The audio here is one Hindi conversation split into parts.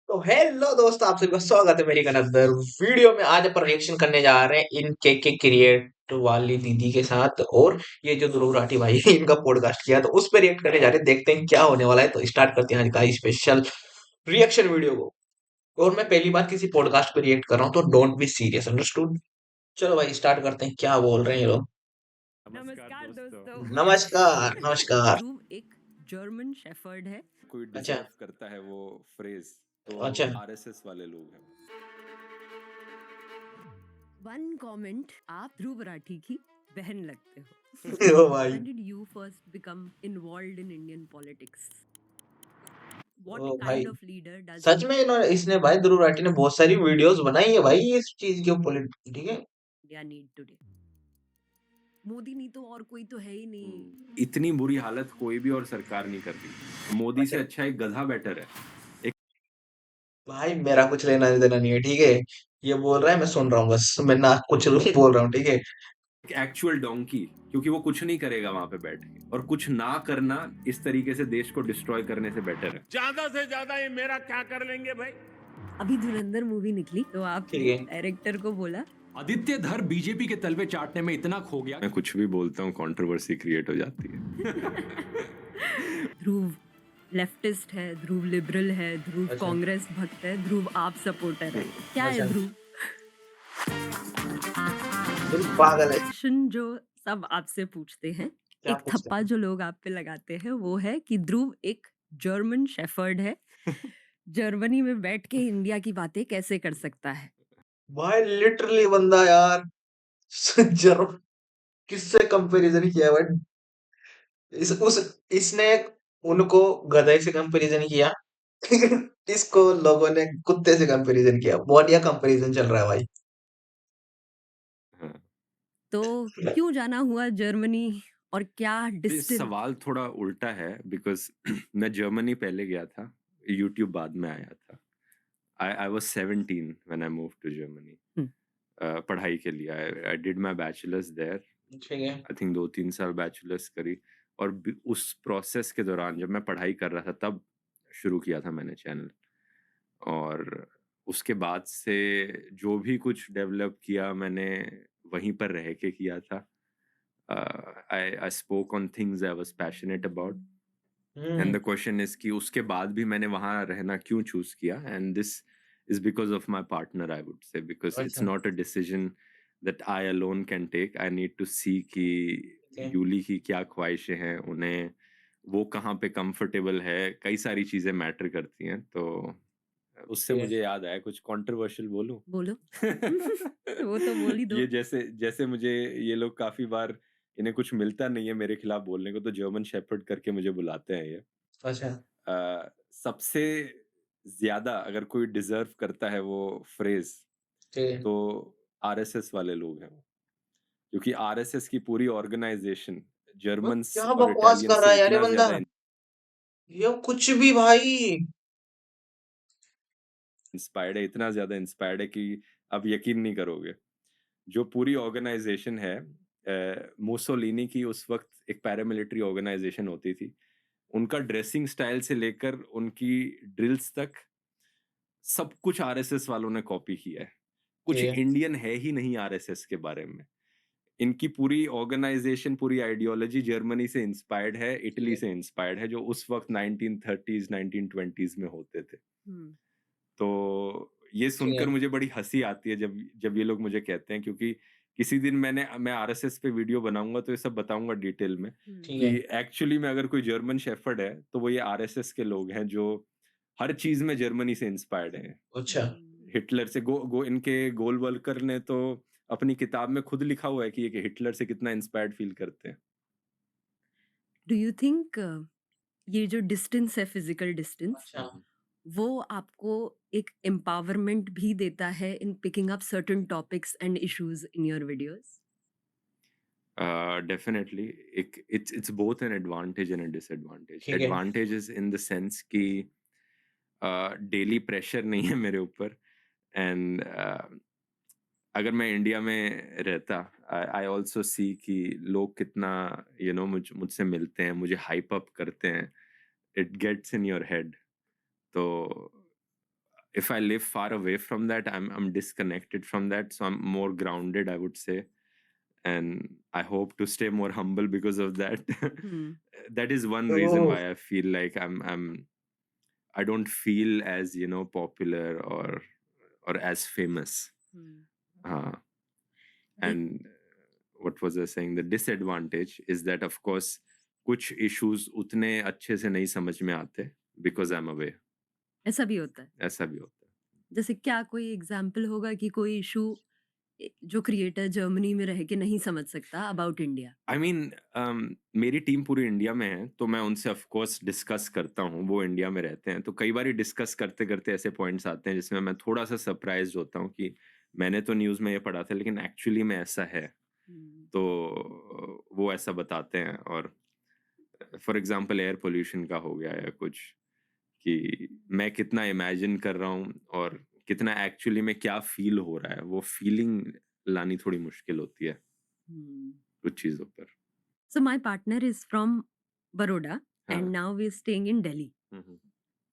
तो हेलो दोस्तों, आप सभी का स्वागत है मेरी एक अनदर वीडियो में। आज अपन रिएक्शन करने जा रहे हैं इन के क्रिएट वाली दीदी के साथ। और ये जो ध्रुव राठी भाई है, इनका पॉडकास्ट किया तो उस पर रिएक्ट करने जा रहे हैं। देखते हैं क्या होने वाला है। तो स्टार्ट करते हैं आज का स्पेशल रिएक्शन वीडियो को। और मैं पहली बार किसी पॉडकास्ट पे रिएक्ट कर रहा हूँ, तो डोंट बी सीरियस, अंडरस्टूड। चलो भाई स्टार्ट करते हैं, क्या बोल रहे हैं ये लोग। नमस्कार नमस्कार दोस्तों। दोस्तों। नमस्कार नमस्कार। ध्रुव एक जर्मन शेफर्ड है। कोई अच्छा डिजर्व करता है वो फ्रेज तो अच्छा। आरएसएस वाले लोग हैं। वन कमेंट, आप ध्रुव राठी की बहन लगते हो। ओ भाई। When did you first become involved in Indian politics? What ओ भाई, kind of leader does सच में इसने भाई ध्रुव राठी ने बहुत सारी वीडियोस बनाई है भाई इस चीज के ऊपर। ठीक है। India need today? मोदी नहीं तो और कोई तो है ही नहीं। इतनी बुरी हालत कोई भी और सरकार नहीं कर रही। मोदी से अच्छा एक गधा बेटर है। भाई मेरा कुछ लेना देना नहीं है, ठीक है। ये बोल रहा है, मैं सुन रहा हूँ, बस मैं ना कुछ बोल रहा हूँ, ठीक है। एक एक्चुअल डोंकी, क्योंकि वो कुछ नहीं करेगा वहां पे बैठ के, और कुछ ना करना इस तरीके से देश को डिस्ट्रॉय करने से बेटर है। ज्यादा से ज्यादा ये मेरा क्या कर लेंगे भाई। अभी धुरंधर मूवी निकली तो आपने ठीक है। डायरेक्टर को बोला आदित्य धर बीजेपी के तलवे चाटने में इतना खो गया। मैं कुछ भी बोलता हूँ, कंट्रोवर्सी क्रिएट हो जाती है। ध्रुव लेफ्टिस्ट है, ध्रुव लिबरल है, ध्रुव अच्छा कांग्रेस भक्त है, ध्रुव आप सपोर्टर है। क्या है अच्छा। ध्रुव? बिल्कुल पागल है। क्वेश्चन जो सब आपसे पूछते हैं, क्या एक पूछते थप्पा हैं? जो लोग आप पे लगाते हैं वो है कि ध्रुव एक जर्मन शेफर्ड है। जर्मनी में बैठ के इंडिया की बातें कैसे कर सकता है? भाई लिटरली बंदा यार जरूर किससे कंपैरिजन किया है भाई। इस उस इसने उनको गधे से कंपैरिजन किया। इसको लोगों ने कुत्ते से कंपैरिजन किया। बढ़िया कंपैरिजन चल रहा है भाई। हाँ। तो क्यों जाना हुआ जर्मनी और क्या ये डिस्टेंस? सवाल थोड़ा उल्टा है, बिकॉज मैं जर्मनी पहले गया था, यूट्यूब बाद में आया था। I was 17 when I moved to Germany. पढ़ाई के लिए I did my bachelors there. ठीक है। आई थिंक 2-3 साल बैचलर्स करी। और उस प्रोसेस के दौरान जब मैं पढ़ाई कर रहा था तब शुरू किया था मैंने चैनल। और उसके बाद से जो भी कुछ डेवलप किया मैंने वहीं पर रह के किया था। I spoke on things I was passionate about. And the question is कि उसके बाद भी मैंने वहां रहना क्यों चूज किया, and this is because of my partner, I would say, because it's अच्छा not a decision that I alone can take. I need to see कि ठीक है। यूली की क्या ख्वाहिशें हैं, उन्हें वो कहाँ पे कंफर्टेबल है, कई सारी चीजें मैटर करती हैं। तो उससे ठीक है। मुझे याद आया, कुछ कंट्रोवर्शियल बोलूं? बोलो। वो तो बोल ही दो। ये जैसे जैसे मुझे ये लोग काफी बार, इन्हें कुछ मिलता नहीं है मेरे खिलाफ बोलने को, तो जर्मन शेफर्ड करके मुझे बुलाते हैं ये। अच्छा सबसे ज्यादा अगर कोई डिजर्व करता है वो फ्रेज ठीक है। तो आरएसएस वाले लोग हैं वो। क्योंकि आरएसएस की पूरी ऑर्गेनाइजेशन वो जर्मन्स क्या और बकवास इटालियन कर रहा से है यार ये इतना बंदा। ज्यादा ये कुछ भी भाई। इंस्पायर्ड है, इतना ज्यादा इंस्पायर्ड है कि आप यकीन नहीं करोगे। जो पूरी ऑर्गेनाइजेशन है, मुसोलिनी की उस वक्त एक पैरामिलिट्री ऑर्गेनाइजेशन होती थी, उनका ड्रेसिंग स्टाइल से लेकर उनकी ड्रिल्स तक सब कुछ आरएसएस वालों ने कॉपी किया है। कुछ ठीक है। इंडियन है ही नहीं आरएसएस के बारे में। इनकी पूरी ऑर्गेनाइजेशन, पूरी आइडियोलॉजी जर्मनी से इंस्पायर्ड है, ठीक इटली है। से इंस्पायर्ड है, जो उस वक्त 1930s 1920s में होते थे। हम्म। तो ये ठीक है। सुनकर मुझे बड़ी हंसी आती है जब जब ये लोग मुझे कहते हैं, क्योंकि किसी दिन मैं आरएसएस पे वीडियो बनाऊंगा तो ये सब बताऊंगा डिटेल में ठीक कि है। एक्चुअली में अगर कोई जर्मन शेफर्ड है तो वो ये आरएसएस के लोग हैं, जो हर चीज में जर्मनी से इंस्पायर्ड हैं। अच्छा हिटलर से इनके गोलवल्कर ने तो अपनी किताब में खुद लिखा हुआ है कि ये कि हिटलर से कितना इंस्पायर्ड फील करते हैं। डू यू थिंक ये जो डिस्टेंस है, फिजिकल डिस्टेंस, अच्छा। वो आपको एक एम्पावरमेंट भी देता है in picking up certain topics and issues in your videos? Definitely it's both an advantage and a disadvantage. ठीक है। Advantage is in the sense कि डेली प्रेशर नहीं है मेरे ऊपर। एंड अगर मैं इंडिया में रहता, आई ऑल्सो सी कि लोग कितना मुझसे मिलते हैं, मुझे हाइप अप करते हैं, it gets in your head. तो if I live far away from that, I'm disconnected from that, so I'm more grounded, I would say, and I hope to stay more humble because of that. Hmm. That is one reason तो why I feel like I don't feel as popular or as famous. Hmm. Uh, देख and what was I saying? The disadvantage is that of course कुछ issues उतने अच्छे से नहीं समझ में आते because I'm away. ऐसा भी होता है ऐसा भी होता है. जैसे क्या कोई एग्जाम्पल होगा कि कोई इशू जो क्रिएटर जर्मनी में रह के नहीं समझ सकता अबाउट इंडिया आई मीन मेरी टीम पूरी इंडिया में है, तो मैं उनसे ऑफ कोर्स डिस्कस करता हूँ. वो इंडिया में रहते हैं, तो कई बार डिस्कस करते करते ऐसे पॉइंट्स आते हैं जिसमें मैं थोड़ा सा सरप्राइज होता हूँ कि मैंने तो न्यूज़ में ये पढ़ा था लेकिन एक्चुअली में ऐसा है. तो वो ऐसा बताते हैं. और फॉर एग्जांपल एयर पोल्यूशन का हो गया या कुछ, कि मैं कितना इमेजिन कर रहा हूँ और कितना एक्चुअली में क्या फील हो रहा है, वो फीलिंग लानी थोड़ी मुश्किल होती है कुछ चीज़ों पर. So my partner is from Baroda हाँ. And now we staying in Delhi hmm.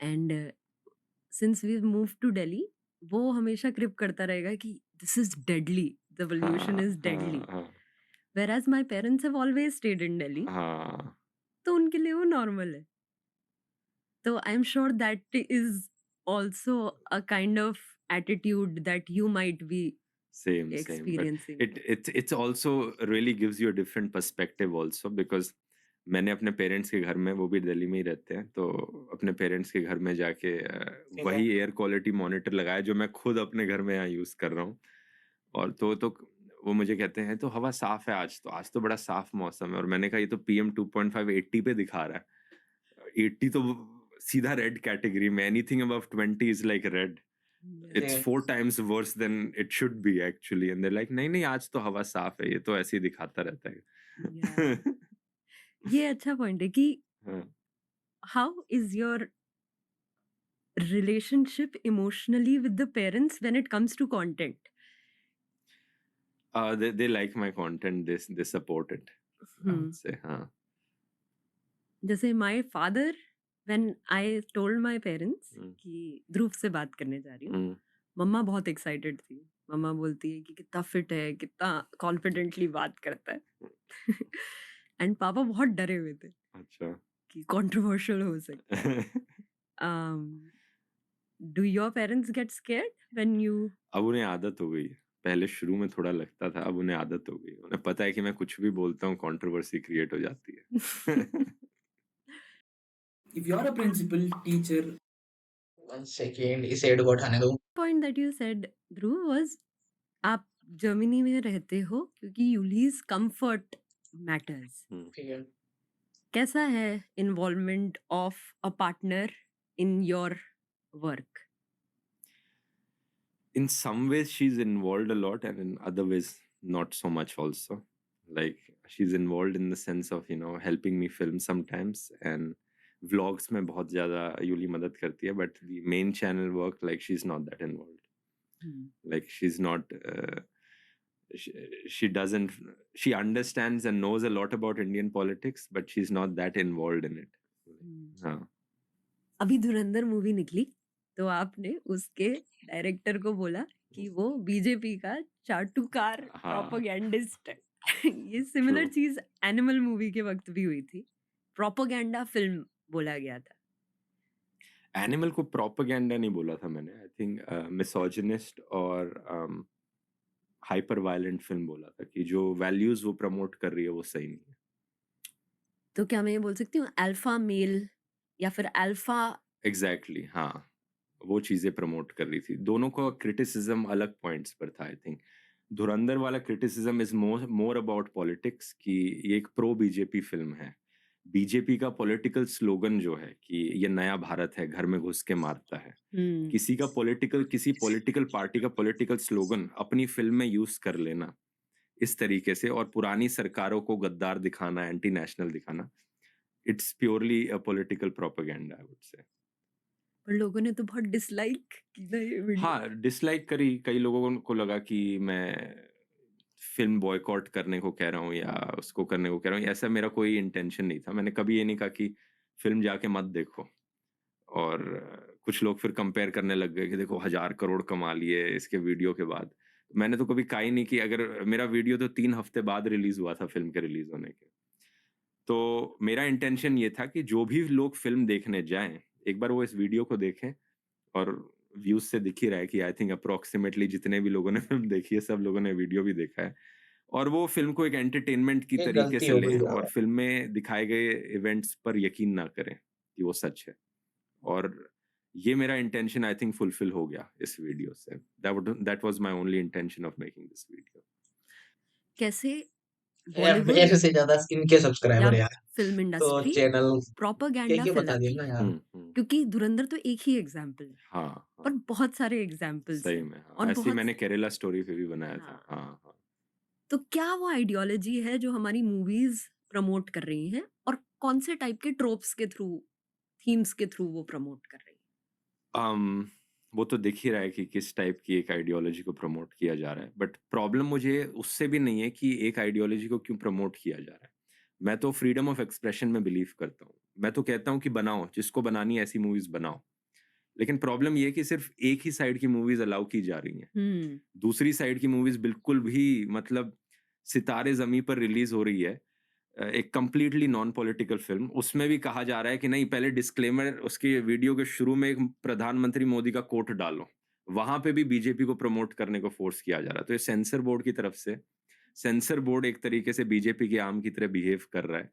And since we move to Delhi वो हमेशा क्रिप करता रहेगा कि this is deadly the pollution हाँ इज डेडली हाँ whereas my parents have always stayed in Delhi हाँ तो उनके लिए वो नॉर्मल है तो I am sure that is also a kind of attitude that you might be same but experiencing it's also really gives you a different perspective also because मैंने अपने पेरेंट्स के घर में, वो भी दिल्ली में ही रहते हैं, तो अपने पेरेंट्स के घर में जाके ठीक है। वही एयर क्वालिटी मॉनिटर लगाया जो मैं खुद अपने घर में यहाँ यूज कर रहा हूँ. और तो वो मुझे कहते हैं तो हवा साफ है, आज तो बड़ा साफ मौसम है. और मैंने कहा ये तो PM 2.5 80 पे दिखा रहा है. 80 तो सीधा रेड कैटेगरी में, anything above 20 is like red. It's 4 times worse than it should be actually, and they're like नहीं आज तो हवा साफ है, ये तो ऐसे ही दिखाता रहता है. Yeah. ये अच्छा पॉइंट है कि हाँ. How is your relationship emotionally with the parents when it comes to content They like my content, they support it, I would say. हाँ. जैसे my father when I told my parents हम्म. कि ध्रुव से बात करने जा रही हूँ हम्म. मम्मा बहुत एक्साइटेड थी मम्मा बोलती है कि कितना फिट है कितना कॉन्फिडेंटली बात करता है एंड पापा बहुत डरे हुए थे अच्छा. कि कंट्रोवर्शियल हो सकता है do your parents get scared when you अब उन्हें आदत हो गई है. पहले शुरू में थोड़ा लगता था, अब उन्हें आदत हो गई. उन्हें पता है कि मैं कुछ भी बोलता हूँ कंट्रोवर्सी क्रिएट हो जाती है. If you're a principal, teacher, 1 second इस एड को हटाने दो. Point that you said Dhruv was आप जर्मनी में रहते हो क्योंकि यूलीज कंफर्ट मैटर्स ठीक है. कैसा है involvement of a partner in your work In some ways she's involved a lot, and in other ways not so much also. Like she's involved in the sense of helping me film sometimes, and vlogs में बहुत ज़्यादा यूली मदद करती है, but the main channel work, like she's not that involved. Like she's not she doesn't, she understands and knows a lot about Indian politics, but she's not that involved in it. हाँ. अभी धुरंधर मूवी निकली तो आपने उसके डायरेक्टर को बोला कि वो बीजेपी का चाटुकार हाँ. प्रोपेगेंडिस्ट है ये सिमिलर True. चीज एनिमल मूवी के वक्त भी हुई थी प्रोपेगेंडा फिल्म बोला गया था एनिमल को प्रोपेगेंडा नहीं बोला था मैंने. आई थिंक मिसोजिनिस्ट और हाइपर वायलेंट फिल्म बोला था कि जो वैल्यूज वो प्रमोट कर रही है वो सही नहीं है. तो क्या मैं ये बोल सकती हूँ अल्फा मेल या फिर अल्फा एग्जैक्टली हाँ, वो चीजें प्रमोट कर रही थी. दोनों का क्रिटिसिज्म अलग पॉइंट्स पर था. आई थिंक धुरंधर वाला criticism is more about politics, कि ये एक प्रो बीजेपी फिल्म है. बीजेपी का पॉलिटिकल स्लोगन जो है कि ये नया भारत है, घर में घुस के मारता है. किसी पॉलिटिकल पार्टी का पॉलिटिकल स्लोगन अपनी फिल्म में यूज कर लेना इस तरीके से, और पुरानी सरकारों को गद्दार दिखाना, एंटी नेशनल दिखाना, it's purely a political propaganda, I would say. पर लोगों ने तो बहुत डिसलाइक की ना ये वीडियो हाँ, डिसलाइक करी. कई लोगों को लगा कि मैं फिल्म बॉयकॉट करने को कह रहा हूँ या उसको करने को कह रहा हूँ. ऐसा मेरा कोई इंटेंशन नहीं था. मैंने कभी ये नहीं कहा कि फिल्म जाके मत देखो, और कुछ लोग फिर कंपेयर करने लग गए कि देखो 1000 करोड़ कमा लिए इसके वीडियो के बाद। मैंने तो कभी कहा ही नहीं कि अगर मेरा वीडियो तो 3 हफ्ते बाद रिलीज़ हुआ था फ़िल्म के रिलीज़ होने के। तो मेरा इंटेंशन ये था कि जो भी लोग फ़िल्म देखने जाएँ, एक बार वो इस वीडियो को देखें और व्यूज़ से दिख ही रहा है कि आई थिंक अप्रॉक्सिमेटली जितने भी लोगों ने फ़िल्म देखी है, सब लोगों ने वीडियो भी देखा है। और वो फ़िल्म को एक एंटरटेनमेंट की ये तरीके गलती से हो गई लें और दोबारा। फ़िल्म में दिखाए गए इवेंट्स पर यकीन ना करें कि वो सच है। और ये मेरा इंटेंशन आई थिंक फुलफिल हो गया इस वीडियो से। That was my only intention of making this video. कैसे यार बॉलीवुड मेरे से ज्यादा इनके या सब्सक्राइबर यार, फिल्म तो इंडस्ट्री चैनल प्रोपेगेंडा के बता दिया फैलाती ना है, यार। हुँ। क्योंकि धुरंधर तो एक ही एग्जाम्पल है, हाँ, पर हाँ। बहुत सारे एग्जाम्पल्स सही हैं में, हाँ। और ऐसे ही बहुत। मैंने केरला स्टोरी पे भी बनाया था। हाँ, हाँ, हाँ। तो क्या वो आइडियोलॉजी है जो हमारी मूवीज प्रमोट कर रही हैं, और कौन से टाइप के ट्रोप्स के थ्रू, थीम्स के थ्रू वो प्रमोट कर रही वो तो दिख ही रहा है कि किस टाइप की एक आइडियोलॉजी को प्रमोट किया जा रहा है। बट प्रॉब्लम मुझे उससे भी नहीं है कि एक आइडियोलॉजी को क्यों प्रमोट किया जा रहा है। मैं तो फ्रीडम ऑफ एक्सप्रेशन में बिलीव करता हूँ। मैं तो कहता हूँ कि बनाओ, जिसको बनानी है ऐसी मूवीज़ बनाओ। लेकिन प्रॉब्लम ये है कि सिर्फ़ एक ही साइड की मूवीज़ अलाउ की जा रही हैं। है? दूसरी साइड की मूवीज़ बिल्कुल भी मतलब सितारे ज़मीं पर रिलीज़ हो रही है। एक कंप्लीटली नॉन पॉलिटिकल फ़िल्म, उसमें भी कहा जा रहा है कि नहीं पहले डिस्क्लेमर उसके वीडियो के शुरू में एक प्रधानमंत्री मोदी का कोट डालो। वहाँ पे भी बीजेपी को प्रमोट करने को फ़ोर्स किया जा रहा है। तो ये सेंसर बोर्ड की तरफ से सेंसर बोर्ड एक तरीके से बीजेपी के आर्म की तरह बिहेव कर रहा है।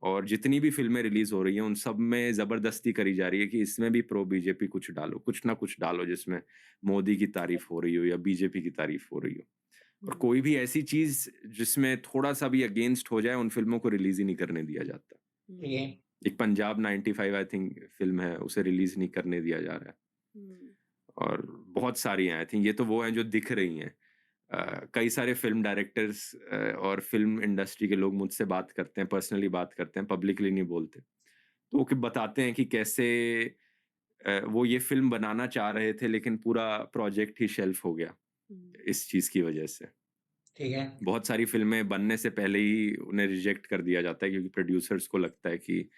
और जितनी भी फ़िल्में रिलीज़ हो रही हैं, उन सब में ज़बरदस्ती करी जा रही है कि इसमें भी प्रो बीजेपी कुछ डालो, कुछ ना कुछ डालो जिसमें मोदी की तारीफ़ हो रही हो या बीजेपी की तारीफ़ हो रही हो। और कोई भी ऐसी चीज़ जिसमें थोड़ा-सा भी अगेंस्ट हो जाए, उन फ़िल्मों को रिलीज़ ही नहीं करने दिया जाता। ठीक है। एक पंजाब 95 आई थिंक फ़िल्म है, उसे रिलीज़ नहीं करने दिया जा रहा है। और बहुत सारी हैं, आई थिंक ये तो वो हैं जो दिख रही हैं। कई सारे फ़िल्म डायरेक्टर्स और फ़िल्म इंडस्ट्री के लोग मुझसे बात करते हैं, पर्सनली बात करते हैं, पब्लिकली नहीं बोलते। तो वो बताते हैं कि कैसे वो ये फ़िल्म बनाना चाह रहे थे, लेकिन पूरा प्रोजेक्ट ही शेल्फ़ हो गया, इस चीज़ की वजह से। ठीक है। बहुत सारी फ़िल्में बनने से पहले ही उन्हें रिजेक्ट कर दिया जाता है क्योंकि प्रोड्यूसर्स को लगता है कि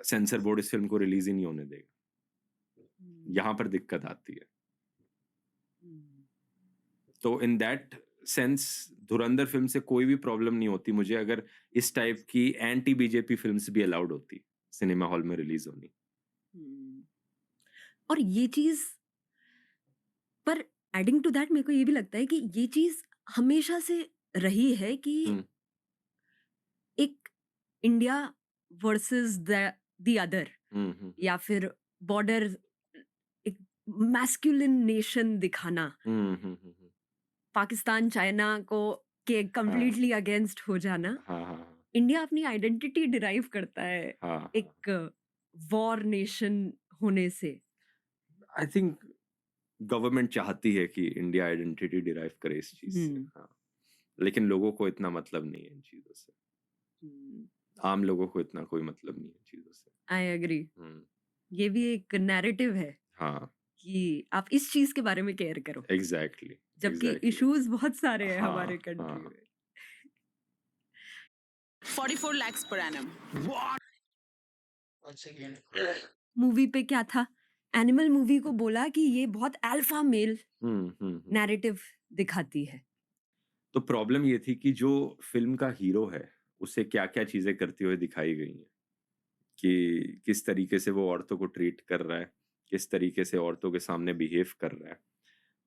सेंसर बोर्ड इस फ़िल्म को रिलीज़ ही नहीं होने देगा। यहाँ पर दिक्कत आती है। तो in that sense Dhurandhar film से कोई भी प्रॉब्लम नहीं होती मुझे अगर इस टाइप की एंटी बीजेपी फ़िल्म्स भी अलाउड होती, सिनेमा हॉल में रिलीज़ होनी। और ये चीज, पर एडिंग टू दैट मेरे को ये भी लगता है कि ये चीज हमेशा से रही है कि हुँ, एक इंडिया वर्सेस द अदर, हुँ। या फिर बॉर्डर, एक मैस्कुलिन नेशन दिखाना, हुँ। पाकिस्तान चाइना को के हाँ। कंप्लीटली अगेंस्ट हो जाना। हाँ। इंडिया अपनी आइडेंटिटी डिराइव करता है हाँ। एक वॉर नेशन होने से। आई थिंक गवर्नमेंट चाहती है कि इंडिया आइडेंटिटी डिराइव करे इस चीज़ से। हम्म। हाँ। लेकिन लोगों को इतना मतलब नहीं है इन चीज़ों से। आम लोगों को इतना कोई मतलब नहीं है इन चीज़ों से। I agree. हुँ। ये भी एक नैरेटिव है हाँ, कि आप इस चीज के बारे में केयर करो, एग्ज़ैक्टली, जबकि एग्ज़ैक्टली। इश्यूज बहुत सारे हैं हाँ, हमारे कंट्री हाँ। में। 44 lakhs per annum. 1 second. Movie पे क्या था, एनिमल मूवी को बोला कि ये बहुत अल्फा मेल हुँ। नैरेटिव दिखाती है। तो प्रॉब्लम ये थी कि जो फ़िल्म का हीरो है, उसे क्या-क्या चीज़ें करते हुए दिखाई गई हैं, कि किस तरीके से वो औरतों को ट्रीट कर रहा है, किस तरीके से औरतों के सामने बिहेव कर रहा है।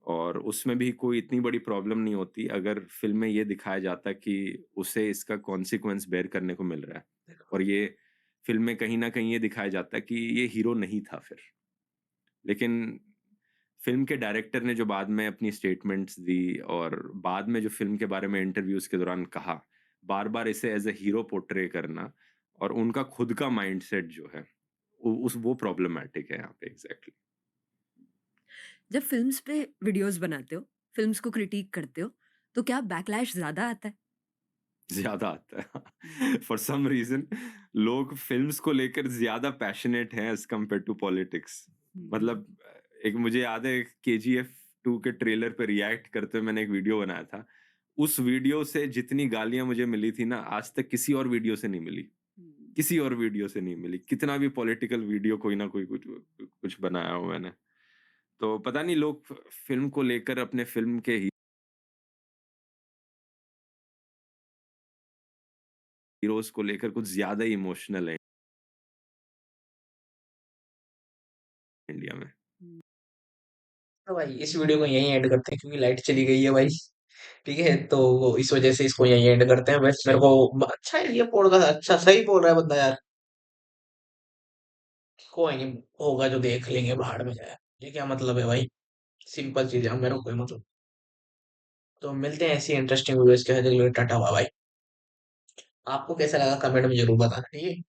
और उसमें भी कोई इतनी बड़ी प्रॉब्लम नहीं होती अगर फ़िल्म में ये दिखाया जाता कि उसे इसका कॉन्सिक्वेंस बेयर करने को मिल रहा है। और ये फ़िल्म में कहीं न कहीं ये दिखाया जाता है कि ये हीरो नहीं था फिर। लेकिन फ़िल्म के डायरेक्टर ने जो बाद में अपनी स्टेटमेंट्स दी और बाद में जो फ़िल्म के बारे में इंटरव्यूज़ के दौरान कहा, बार-बार इसे एज़ अ हीरो पोर्ट्रे करना और उनका खुद का माइंडसेट जो है, वो प्रॉब्लमैटिक है यहाँ पे एग्ज़ैक्टली। जब फिल्म्स पे वीडियोस बनाते हो, फिल्म्स को क्रिटिक करते हो, तो क्या बैकलैश ज्यादा आता है? ज़्यादा आता है। फॉर सम रीज़न लोग फ़िल्म्स को लेकर ज़्यादा पैशनेट हैं एज़ कम्पेयर टू पॉलिटिक्स। मतलब एक मुझे याद है केजीएफ 2 के ट्रेलर पे रिएक्ट करते हुए मैंने एक वीडियो बनाया था। उस वीडियो से जितनी गालियाँ मुझे मिली थी ना, आज तक किसी और वीडियो से नहीं मिली। किसी और वीडियो से नहीं मिली। कितना भी पॉलिटिकल वीडियो कोई ना कोई कुछ कुछ बनाया हो मैंने। तो पता नहीं लोग फ़िल्म को लेकर अपने फ़िल्म के हीरोज़ को लेकर कुछ ज़्यादा ही इमोशनल हैं इंडिया में। तो भाई इस वीडियो को यहीं एंड करते हैं क्योंकि लाइट चली गई है भाई। ठीक है, तो इस वजह से इसको यहीं एंड करते हैं। बस मेरे को अच्छा है ये पॉडकास्ट, अच्छा सही बोल रहा है बंदा यार। कोई नहीं, होगा जो देख लेंगे, भाड़ में जाए। ये क्या मतलब है भाई, सिंपल चीज है, मेरे को कोई मतलब। तो मिलते हैं ऐसी इंटरेस्टिंग वीडियोस के साथ। Tata, bye bye. आपको कैसा लगा कमेंट में जरूर बताना, ठीक है।